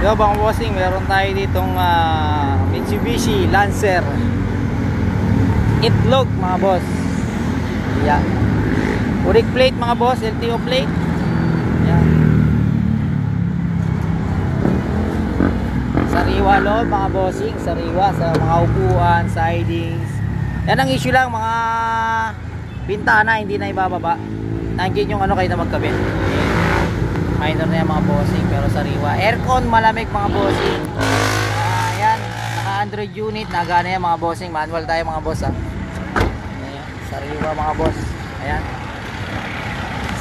Diba mga bossing, meron tayo ditong Mitsubishi Lancer Itlog mga boss. Yan. Uric plate mga boss, LTO plate. Yan. Sariwa loob mga bossing, sariwa sa mga upuan, sidings. Yan ang issue lang, mga bintana hindi na ibababa. Nandiyan yung ano kayo na magkabit. Minor na yan mga bossing, pero sariwa. Aircon malamig mga bossing. Ayan, naka Android unit, nagana yan mga bossing. Manual tayo mga boss ha. Ayan, sariwa mga boss. Ayan.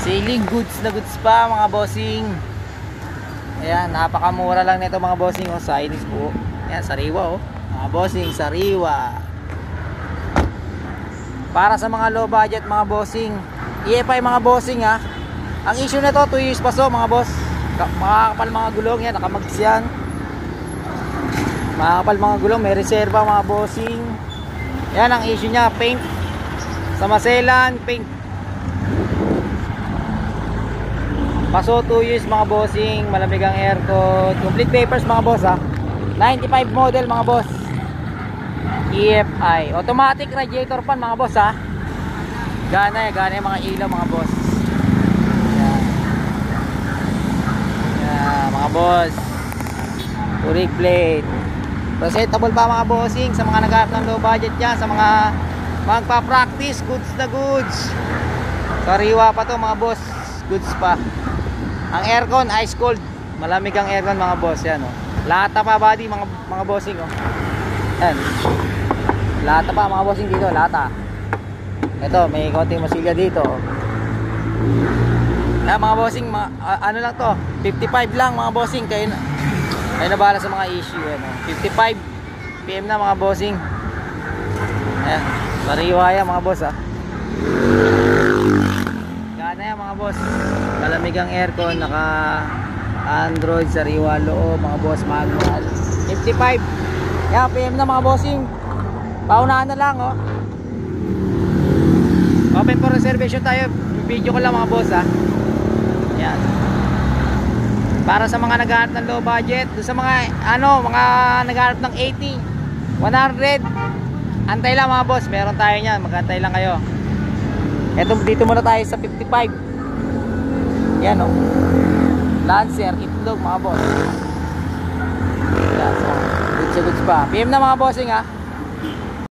Sailing goods na goods pa mga bossing. Ayan, napakamura lang nito mga bossing. Oh, sidings po. Ayan, sariwa oh. Mga bossing, sariwa. Para sa mga low budget mga bossing. EFI mga bossing ha. Ang issue na to 2 years pa so mga boss. Makakapal mga gulong yan, nakamags yan. Makakapal mga gulong, may reserva mga bossing. Yan ang issue nya, paint. Sa maselan, paint. Paso 2 years mga bossing, malamig ang aircon. Complete papers mga boss ha. 95 model mga boss. EFI. Automatic radiator fan mga boss ha. Gana yung mga ilaw mga boss. Mga boss, uric plate, presentable pa mga bossing sa mga naghahanap ng low budget dyan, sa mga magpa-practice, goods na goods. Sariwa pa to mga boss, goods pa. Ang aircon ice cold, malamig ang aircon mga boss. Yan oh. Lata pa body mga bossing oh. Yan. Lata pa mga bossing dito, lata. Ito may konting masilya dito. Na mga bossing, ano lang to, 55 lang mga bossing. Kayo na bahala sa mga issue ano. 55 PM na mga bossing. Ayan, sariwa yan mga boss ha. Gana yan mga boss. Malamig ang aircon, naka Android, sariwa loob mga boss, manual. 55 yan PM na mga bossing. Paunahan na lang oh. Open for reservation tayo. Video ko lang mga boss ha. Yan. Para sa mga naghahanap ng low budget, doon sa mga mga naghahanap ng 80, 100, antay lang mga boss, meron tayo niyan, magantay lang kayo. Eto, dito muna tayo sa 55. Yan oh. Lancer Itlog mga boss. Yan, so, goods pa. PM na mga bossing ha.